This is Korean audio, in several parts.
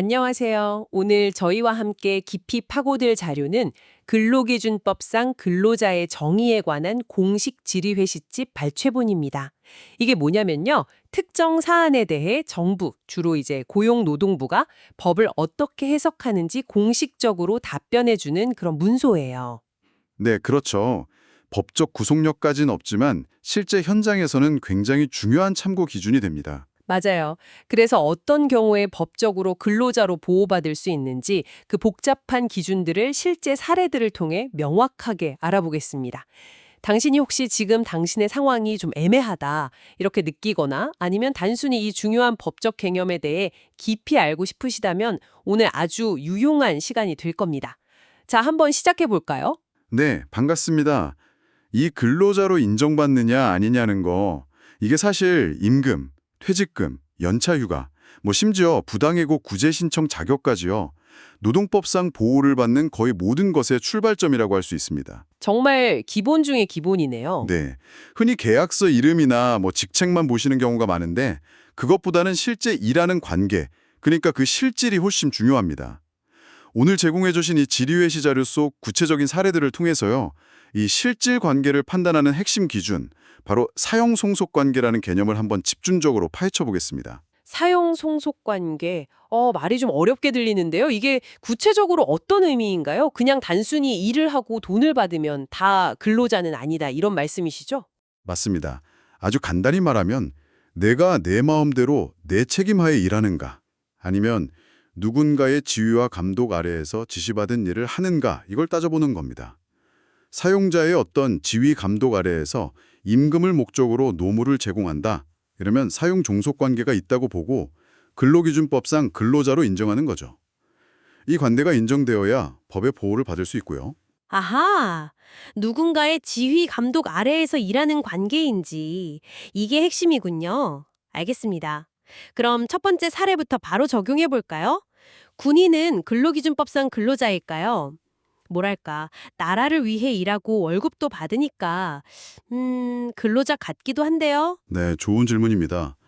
안녕하세요. 오늘 저희와 함께 깊이 파고들 자료는 근로기준법상 근로자의 정의에 관한 공식 질의회시집 발췌본입니다. 이게 뭐냐면요. 특정 사안에 대해 정부, 주로 이제 고용노동부가 법을 어떻게 해석하는지 공식적으로 답변해주는 그런 문서예요. 네, 그렇죠. 법적 구속력까지는 없지만 실제 현장에서는 굉장히 중요한 참고 기준이 됩니다. 맞아요. 그래서 어떤 경우에 법적으로 근로자로 보호받을 수 있는지 그 복잡한 기준들을 실제 사례들을 통해 명확하게 알아보겠습니다. 당신이 혹시 지금 당신의 상황이 좀 애매하다 이렇게 느끼거나 아니면 단순히 이 중요한 법적 개념에 대해 깊이 알고 싶으시다면 오늘 아주 유용한 시간이 될 겁니다. 자, 한번 시작해 볼까요? 네, 반갑습니다. 이 근로자로 인정받느냐 아니냐는 거, 이게 사실 임금, 퇴직금, 연차휴가, 심지어 부당해고 구제 신청 자격까지요. 노동법상 보호를 받는 거의 모든 것의 출발점이라고 할 수 있습니다. 정말 기본 중에 기본이네요. 네, 흔히 계약서 이름이나 직책만 보시는 경우가 많은데 그것보다는 실제 일하는 관계, 그러니까 그 실질이 훨씬 중요합니다. 오늘 제공해 주신 이 질의회시 자료 속 구체적인 사례들을 통해서요. 이 실질 관계를 판단하는 핵심 기준, 바로 사형 송속 관계라는 개념을 한번 집중적으로 파헤쳐 보겠습니다. 사용 송속 관계. 말이 좀 어렵게 들리는데요. 이게 구체적으로 어떤 의미인가요? 그냥 단순히 일을 하고 돈을 받으면 다 근로자는 아니다. 이런 말씀이시죠? 맞습니다. 아주 간단히 말하면 내가 내 마음대로 내 책임하에 일하는가, 아니면 누군가의 지휘와 감독 아래에서 지시받은 일을 하는가, 이걸 따져보는 겁니다. 사용자의 어떤 지휘 감독 아래에서 임금을 목적으로 노무를 제공한다. 이러면 사용 종속 관계가 있다고 보고 근로기준법상 근로자로 인정하는 거죠. 이 관계가 인정되어야 법의 보호를 받을 수 있고요. 아하, 누군가의 지휘 감독 아래에서 일하는 관계인지 이게 핵심이군요. 알겠습니다. 그럼 첫 번째 사례부터 바로 적용해 볼까요? 군인은 근로기준법상 근로자일까요? 뭐랄까, 나라를 위해 일하고 월급도 받으니까, 근로자 같기도 한데요. 네, 좋은 질문입니다.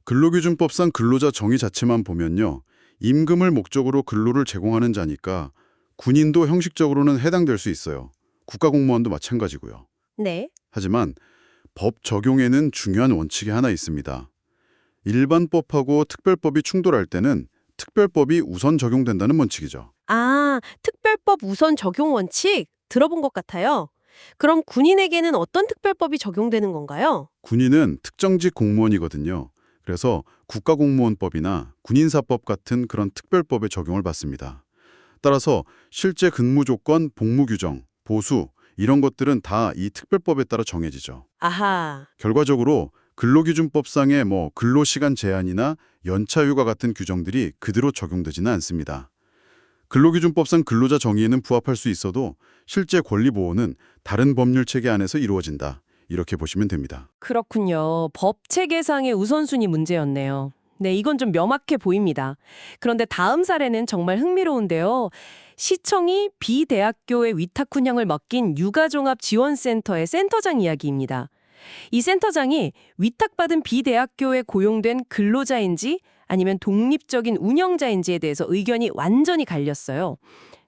근로기준법상 근로자 정의 자체만 보면요. 임금을 목적으로 근로를 제공하는 자니까 군인도 형식적으로는 해당될 수 있어요. 국가공무원도 마찬가지고요. 네. 하지만 법 적용에는 중요한 원칙이 하나 있습니다. 일반법하고 특별법이 충돌할 때는 특별법이 우선 적용된다는 원칙이죠. 아, 특별법 우선 적용 원칙 들어본 것 같아요. 그럼 군인에게는 어떤 특별법이 적용되는 건가요? 군인은 특정직 공무원이거든요. 그래서 국가공무원법이나 군인사법 같은 그런 특별법의 적용을 받습니다. 따라서 실제 근무 조건, 복무 규정, 보수 이런 것들은 다 이 특별법에 따라 정해지죠. 아하. 결과적으로 근로기준법상의 근로시간 제한이나 연차휴가 같은 규정들이 그대로 적용되지는 않습니다. 근로기준법상 근로자 정의에는 부합할 수 있어도 실제 권리 보호는 다른 법률 체계 안에서 이루어진다. 이렇게 보시면 됩니다. 그렇군요. 법 체계상의 우선순위 문제였네요. 네, 이건 좀 명확해 보입니다. 그런데 다음 사례는 정말 흥미로운데요. 시청이 비대학교의 위탁 훈장을 맡긴 육아종합지원센터의 센터장 이야기입니다. 이 센터장이 위탁받은 비대학교에 고용된 근로자인지 아니면 독립적인 운영자인지에 대해서 의견이 완전히 갈렸어요.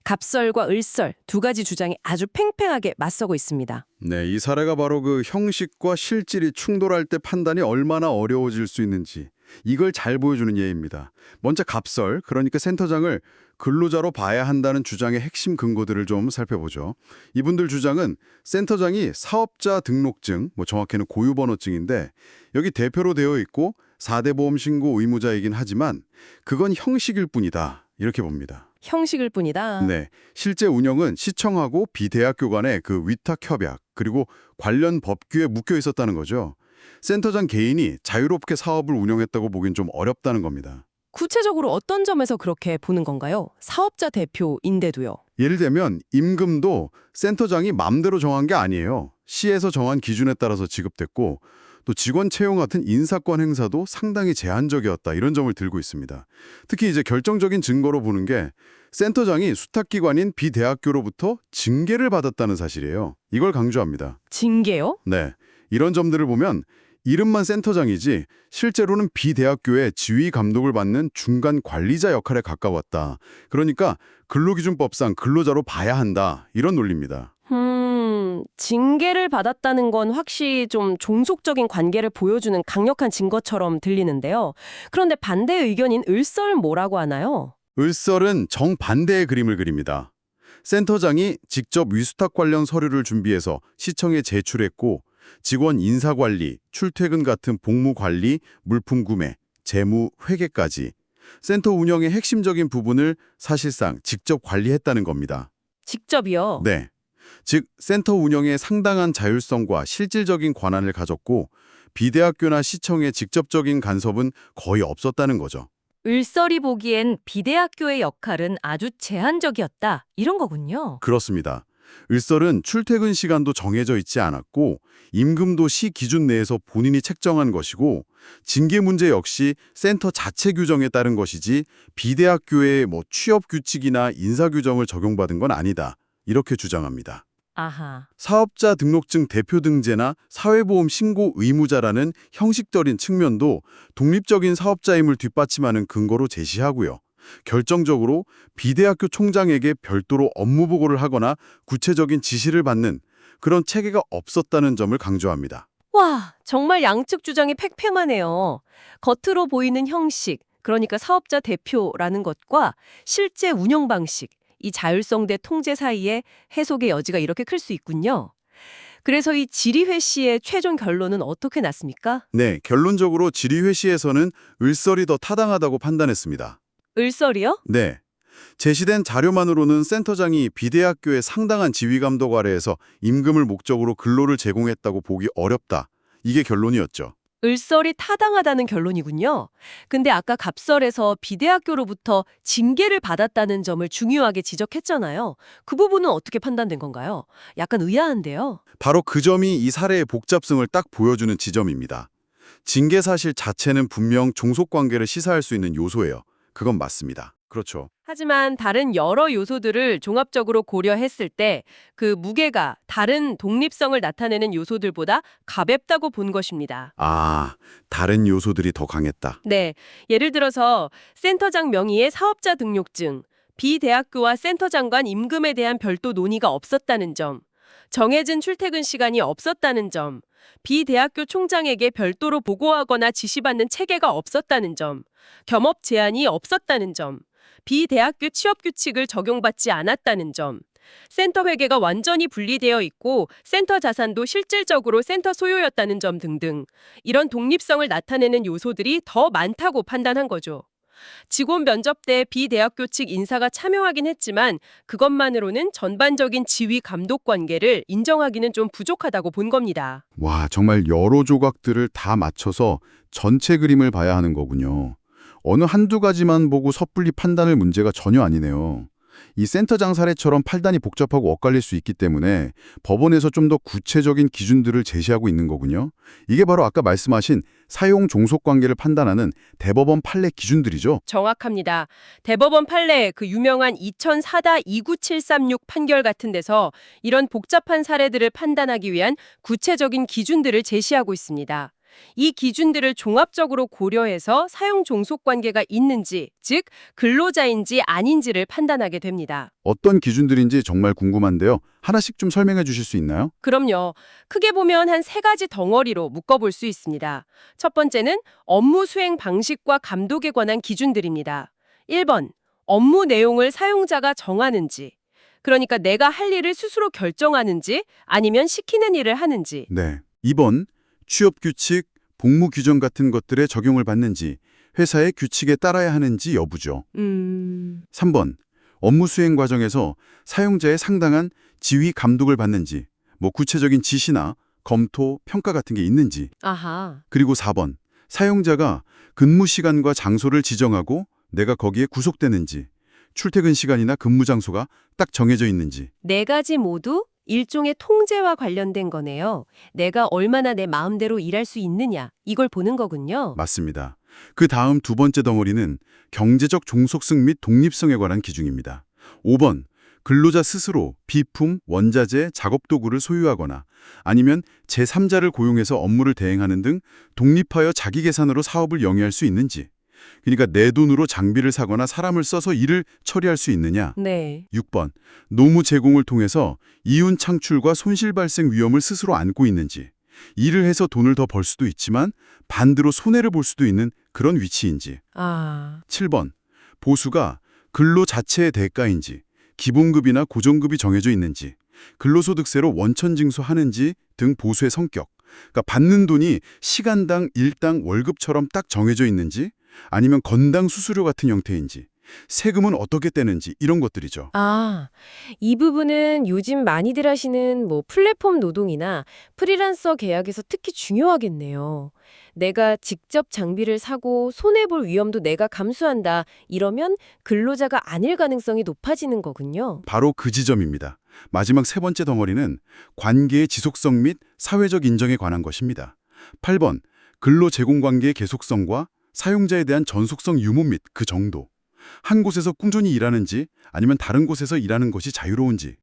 갑설과 을설 두 가지 주장이 아주 팽팽하게 맞서고 있습니다. 네, 이 사례가 바로 그 형식과 실질이 충돌할 때 판단이 얼마나 어려워질 수 있는지 이걸 잘 보여주는 예입니다. 먼저 갑설, 그러니까 센터장을 근로자로 봐야 한다는 주장의 핵심 근거들을 좀 살펴보죠. 이분들 주장은 센터장이 사업자 등록증, 정확히는 고유번호증인데 여기 대표로 되어 있고 4대 보험 신고 의무자이긴 하지만 그건 형식일 뿐이다. 이렇게 봅니다. 형식일 뿐이다. 네, 실제 운영은 시청하고 비대학교 간의 그 위탁 협약 그리고 관련 법규에 묶여 있었다는 거죠. 센터장 개인이 자유롭게 사업을 운영했다고 보긴 좀 어렵다는 겁니다. 구체적으로 어떤 점에서 그렇게 보는 건가요? 사업자 대표인데도요. 예를 들면 임금도 센터장이 맘대로 정한 게 아니에요. 시에서 정한 기준에 따라서 지급됐고 또 직원 채용 같은 인사권 행사도 상당히 제한적이었다. 이런 점을 들고 있습니다. 특히 이제 결정적인 증거로 보는 게 센터장이 수탁기관인 비대학교로부터 징계를 받았다는 사실이에요. 이걸 강조합니다. 징계요? 네, 이런 점들을 보면 이름만 센터장이지 실제로는 비대학교의 지휘 감독을 받는 중간 관리자 역할에 가까웠다. 그러니까 근로기준법상 근로자로 봐야 한다. 이런 논리입니다. 징계를 받았다는 건 확실히 좀 종속적인 관계를 보여주는 강력한 증거처럼 들리는데요. 그런데 반대 의견인 을설은 뭐라고 하나요? 을설은 정반대의 그림을 그립니다. 센터장이 직접 위수탁 관련 서류를 준비해서 시청에 제출했고 직원 인사관리, 출퇴근 같은 복무 관리, 물품 구매, 재무, 회계까지 센터 운영의 핵심적인 부분을 사실상 직접 관리했다는 겁니다. 직접이요? 네. 즉 센터 운영에 상당한 자율성과 실질적인 권한을 가졌고 비대학교나 시청의 직접적인 간섭은 거의 없었다는 거죠. 을설이 보기엔 비대학교의 역할은 아주 제한적이었다. 이런 거군요. 그렇습니다. 을설은 출퇴근 시간도 정해져 있지 않았고 임금도 시 기준 내에서 본인이 책정한 것이고 징계 문제 역시 센터 자체 규정에 따른 것이지 비대학교의 취업 규칙이나 인사 규정을 적용받은 건 아니다. 이렇게 주장합니다. 아하. 사업자 등록증 대표 등재나 사회보험 신고 의무자라는 형식적인 측면도 독립적인 사업자임을 뒷받침하는 근거로 제시하고요. 결정적으로 비대학교 총장에게 별도로 업무 보고를 하거나 구체적인 지시를 받는 그런 체계가 없었다는 점을 강조합니다. 와, 정말 양측 주장이 팽팽하네요. 겉으로 보이는 형식, 그러니까 사업자 대표라는 것과 실제 운영 방식, 이 자율성 대 통제 사이에 해석의 여지가 이렇게 클 수 있군요. 그래서 이 지리회 씨의 최종 결론은 어떻게 났습니까? 네, 결론적으로 지리회시에서는 을설이 더 타당하다고 판단했습니다. 을설이요? 네. 제시된 자료만으로는 센터장이 비대학교의 상당한 지휘감독 아래에서 임금을 목적으로 근로를 제공했다고 보기 어렵다. 이게 결론이었죠. 을설이 타당하다는 결론이군요. 근데 아까 갑설에서 비대학교로부터 징계를 받았다는 점을 중요하게 지적했잖아요. 그 부분은 어떻게 판단된 건가요? 약간 의아한데요. 바로 그 점이 이 사례의 복잡성을 딱 보여주는 지점입니다. 징계 사실 자체는 분명 종속관계를 시사할 수 있는 요소예요. 그건 맞습니다. 그렇죠. 하지만 다른 여러 요소들을 종합적으로 고려했을 때 그 무게가 다른 독립성을 나타내는 요소들보다 가볍다고 본 것입니다. 아, 다른 요소들이 더 강했다. 네, 예를 들어서 센터장 명의의 사업자 등록증, 비대학교와 센터장 간 임금에 대한 별도 논의가 없었다는 점, 정해진 출퇴근 시간이 없었다는 점, 비대학교 총장에게 별도로 보고하거나 지시받는 체계가 없었다는 점, 겸업 제한이 없었다는 점, 비대학교 취업 규칙을 적용받지 않았다는 점, 센터 회계가 완전히 분리되어 있고 센터 자산도 실질적으로 센터 소유였다는 점 등등 이런 독립성을 나타내는 요소들이 더 많다고 판단한 거죠. 직원 면접 때 비대학교 측 인사가 참여하긴 했지만 그것만으로는 전반적인 지휘 감독 관계를 인정하기는 좀 부족하다고 본 겁니다. 와, 정말 여러 조각들을 다 맞춰서 전체 그림을 봐야 하는 거군요. 어느 한두 가지만 보고 섣불리 판단할 문제가 전혀 아니네요. 이 센터장 사례처럼 판단이 복잡하고 엇갈릴 수 있기 때문에 법원에서 좀 더 구체적인 기준들을 제시하고 있는 거군요. 이게 바로 아까 말씀하신 사용 종속 관계를 판단하는 대법원 판례 기준들이죠. 정확합니다. 대법원 판례 그 유명한 2004-29736 판결 같은 데서 이런 복잡한 사례들을 판단하기 위한 구체적인 기준들을 제시하고 있습니다. 이 기준들을 종합적으로 고려해서 사용 종속 관계가 있는지, 즉 근로자인지 아닌지를 판단하게 됩니다. 어떤 기준들인지 정말 궁금한데요. 하나씩 좀 설명해 주실 수 있나요? 그럼요. 크게 보면 한 세 가지 덩어리로 묶어볼 수 있습니다. 첫 번째는 업무 수행 방식과 감독에 관한 기준들입니다. 1번, 업무 내용을 사용자가 정하는지, 그러니까 내가 할 일을 스스로 결정하는지 아니면 시키는 일을 하는지. 네. 2번, 취업 규칙, 복무 규정 같은 것들에 적용을 받는지, 회사의 규칙에 따라야 하는지 여부죠. 3번, 업무 수행 과정에서 사용자의 상당한 지휘 감독을 받는지, 구체적인 지시나 검토, 평가 같은 게 있는지. 아하. 그리고 4번, 사용자가 근무 시간과 장소를 지정하고 내가 거기에 구속되는지, 출퇴근 시간이나 근무 장소가 딱 정해져 있는지. 네 가지 모두 일종의 통제와 관련된 거네요. 내가 얼마나 내 마음대로 일할 수 있느냐, 이걸 보는 거군요. 맞습니다. 그 다음 두 번째 덩어리는 경제적 종속성 및 독립성에 관한 기준입니다. 5번, 근로자 스스로 비품, 원자재, 작업도구를 소유하거나 아니면 제3자를 고용해서 업무를 대행하는 등 독립하여 자기 계산으로 사업을 영위할 수 있는지, 그러니까 내 돈으로 장비를 사거나 사람을 써서 일을 처리할 수 있느냐. 네. 6번, 노무 제공을 통해서 이윤 창출과 손실 발생 위험을 스스로 안고 있는지, 일을 해서 돈을 더 벌 수도 있지만 반대로 손해를 볼 수도 있는 그런 위치인지. 아, 7번, 보수가 근로 자체의 대가인지, 기본급이나 고정급이 정해져 있는지, 근로소득세로 원천징수하는지 등 보수의 성격, 그러니까 받는 돈이 시간당, 일당, 월급처럼 딱 정해져 있는지, 아니면 건당 수수료 같은 형태인지, 세금은 어떻게 떼는지 이런 것들이죠. 아, 이 부분은 요즘 많이들 하시는 플랫폼 노동이나 프리랜서 계약에서 특히 중요하겠네요. 내가 직접 장비를 사고 손해볼 위험도 내가 감수한다. 이러면 근로자가 아닐 가능성이 높아지는 거군요. 바로 그 지점입니다. 마지막 세 번째 덩어리는 관계의 지속성 및 사회적 인정에 관한 것입니다. 8번, 근로 제공 관계의 계속성과 사용자에 대한 전속성 유무 및 그 정도. 한 곳에서 꾸준히 일하는지 아니면 다른 곳에서 일하는 것이 자유로운지.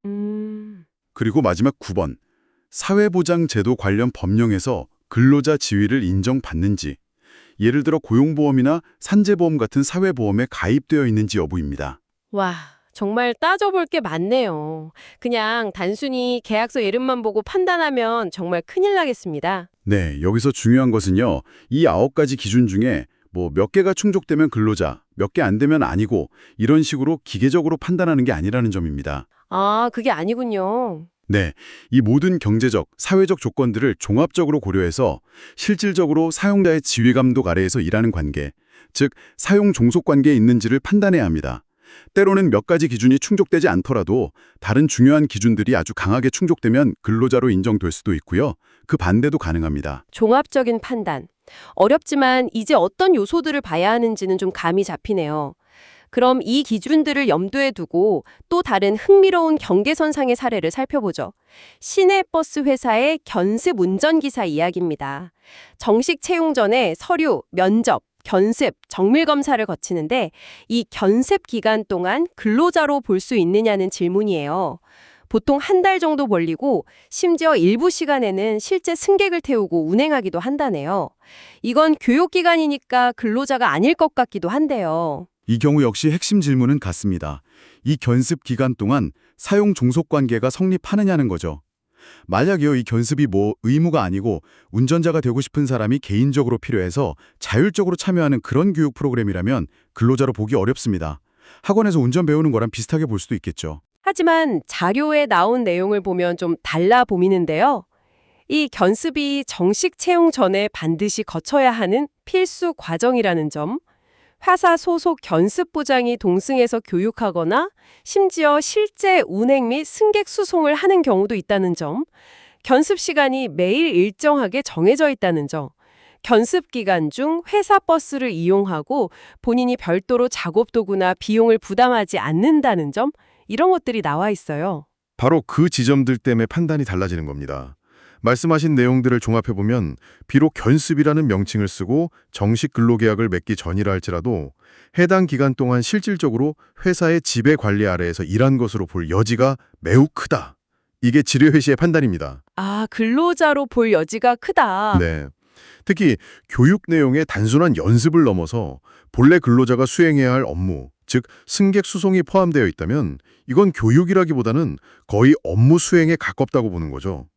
그리고 마지막 9번, 사회보장제도 관련 법령에서 근로자 지위를 인정받는지, 예를 들어 고용보험이나 산재보험 같은 사회보험에 가입되어 있는지 여부입니다. 와, 정말 따져볼 게 많네요. 그냥 단순히 계약서 이름만 보고 판단하면 정말 큰일 나겠습니다. 네, 여기서 중요한 것은요, 이 9가지 기준 중에 몇 개가 충족되면 근로자, 몇 개 안 되면 아니고 이런 식으로 기계적으로 판단하는 게 아니라는 점입니다. 아, 그게 아니군요. 네, 이 모든 경제적, 사회적 조건들을 종합적으로 고려해서 실질적으로 사용자의 지휘 감독 아래에서 일하는 관계, 즉 사용 종속 관계에 있는지를 판단해야 합니다. 때로는 몇 가지 기준이 충족되지 않더라도 다른 중요한 기준들이 아주 강하게 충족되면 근로자로 인정될 수도 있고요. 그 반대도 가능합니다. 종합적인 판단. 어렵지만 이제 어떤 요소들을 봐야 하는지는 좀 감이 잡히네요. 그럼 이 기준들을 염두에 두고 또 다른 흥미로운 경계선상의 사례를 살펴보죠. 시내버스 회사의 견습 운전기사 이야기입니다. 정식 채용 전에 서류, 면접, 견습, 정밀검사를 거치는데 이 견습 기간 동안 근로자로 볼 수 있느냐는 질문이에요. 보통 한 달 정도 벌리고 심지어 일부 시간에는 실제 승객을 태우고 운행하기도 한다네요. 이건 교육기간이니까 근로자가 아닐 것 같기도 한데요. 이 경우 역시 핵심 질문은 같습니다. 이 견습 기간 동안 사용 종속 관계가 성립하느냐는 거죠. 만약에요, 이 견습이 의무가 아니고 운전자가 되고 싶은 사람이 개인적으로 필요해서 자율적으로 참여하는 그런 교육 프로그램이라면 근로자로 보기 어렵습니다. 학원에서 운전 배우는 거랑 비슷하게 볼 수도 있겠죠. 하지만 자료에 나온 내용을 보면 좀 달라 보이는데요. 이 견습이 정식 채용 전에 반드시 거쳐야 하는 필수 과정이라는 점, 회사 소속 견습부장이 동승해서 교육하거나 심지어 실제 운행 및 승객 수송을 하는 경우도 있다는 점, 견습 시간이 매일 일정하게 정해져 있다는 점, 견습 기간 중 회사 버스를 이용하고 본인이 별도로 작업도구나 비용을 부담하지 않는다는 점, 이런 것들이 나와 있어요. 바로 그 지점들 때문에 판단이 달라지는 겁니다. 말씀하신 내용들을 종합해보면 비록 견습이라는 명칭을 쓰고 정식 근로계약을 맺기 전이라 할지라도 해당 기간 동안 실질적으로 회사의 지배 관리 아래에서 일한 것으로 볼 여지가 매우 크다. 이게 지뢰회시의 판단입니다. 아, 근로자로 볼 여지가 크다. 네. 특히 교육 내용의 단순한 연습을 넘어서 본래 근로자가 수행해야 할 업무, 즉 승객 수송이 포함되어 있다면 이건 교육이라기보다는 거의 업무 수행에 가깝다고 보는 거죠.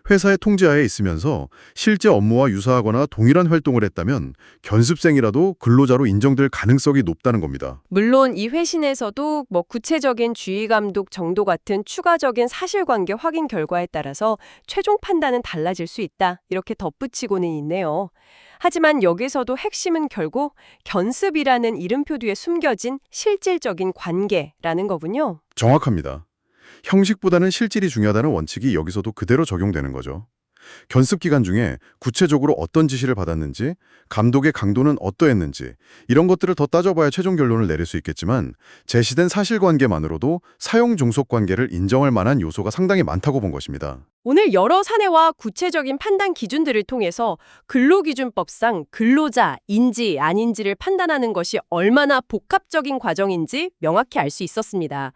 회사의 통제하에 있으면서 실제 업무와 유사하거나 동일한 활동을 했다면 견습생이라도 근로자로 인정될 가능성이 높다는 겁니다. 물론 이 회신에서도 구체적인 주의 감독 정도 같은 추가적인 사실관계 확인 결과에 따라서 최종 판단은 달라질 수 있다. 이렇게 덧붙이고는 있네요. 하지만 여기서도 핵심은 결국 견습이라는 이름표 뒤에 숨겨진 실질적인 관계라는 거군요. 정확합니다. 형식보다는 실질이 중요하다는 원칙이 여기서도 그대로 적용되는 거죠. 견습 기간 중에 구체적으로 어떤 지시를 받았는지, 감독의 강도는 어떠했는지 이런 것들을 더 따져봐야 최종 결론을 내릴 수 있겠지만 제시된 사실관계만으로도 사용 종속 관계를 인정할 만한 요소가 상당히 많다고 본 것입니다. 오늘 여러 사례와 구체적인 판단 기준들을 통해서 근로기준법상 근로자인지 아닌지를 판단하는 것이 얼마나 복합적인 과정인지 명확히 알 수 있었습니다.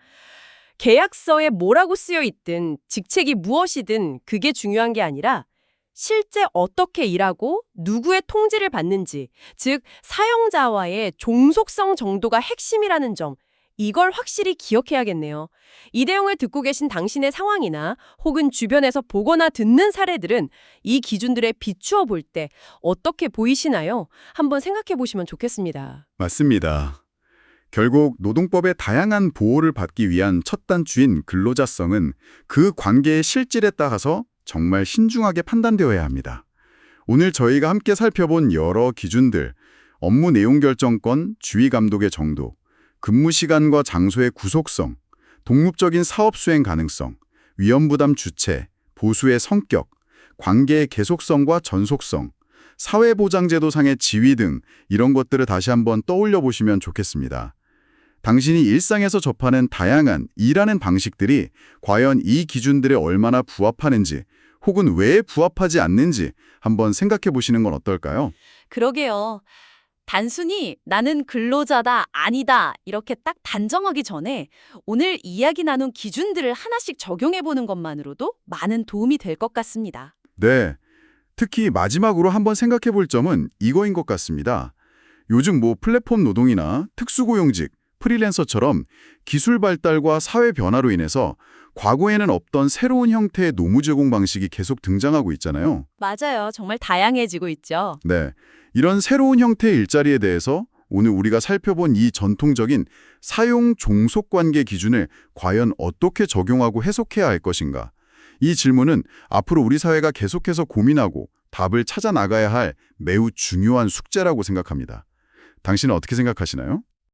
계약서에 뭐라고 쓰여 있든 직책이 무엇이든 그게 중요한 게 아니라 실제 어떻게 일하고 누구의 통지를 받는지, 즉 사용자와의 종속성 정도가 핵심이라는 점, 이걸 확실히 기억해야겠네요. 이 내용을 듣고 계신 당신의 상황이나 혹은 주변에서 보거나 듣는 사례들은 이 기준들에 비추어 볼 때 어떻게 보이시나요? 한번 생각해 보시면 좋겠습니다. 맞습니다. 결국 노동법의 다양한 보호를 받기 위한 첫 단추인 근로자성은 그 관계의 실질에 따라서 정말 신중하게 판단되어야 합니다. 오늘 저희가 함께 살펴본 여러 기준들, 업무 내용 결정권, 주의 감독의 정도, 근무 시간과 장소의 구속성, 독립적인 사업 수행 가능성, 위험부담 주체, 보수의 성격, 관계의 계속성과 전속성, 사회보장제도상의 지위 등 이런 것들을 다시 한번 떠올려 보시면 좋겠습니다. 당신이 일상에서 접하는 다양한 일하는 방식들이 과연 이 기준들에 얼마나 부합하는지 혹은 왜 부합하지 않는지 한번 생각해 보시는 건 어떨까요? 그러게요. 단순히 나는 근로자다, 아니다 이렇게 딱 단정하기 전에 오늘 이야기 나눈 기준들을 하나씩 적용해 보는 것만으로도 많은 도움이 될 것 같습니다. 네. 특히 마지막으로 한번 생각해 볼 점은 이거인 것 같습니다. 요즘 플랫폼 노동이나 특수고용직, 프리랜서처럼 기술 발달과 사회 변화로 인해서 과거에는 없던 새로운 형태의 노무 제공 방식이 계속 등장하고 있잖아요. 맞아요. 정말 다양해지고 있죠. 네. 이런 새로운 형태의 일자리에 대해서 오늘 우리가 살펴본 이 전통적인 사용 종속 관계 기준을 과연 어떻게 적용하고 해석해야 할 것인가? 이 질문은 앞으로 우리 사회가 계속해서 고민하고 답을 찾아 나가야 할 매우 중요한 숙제라고 생각합니다. 당신은 어떻게 생각하시나요?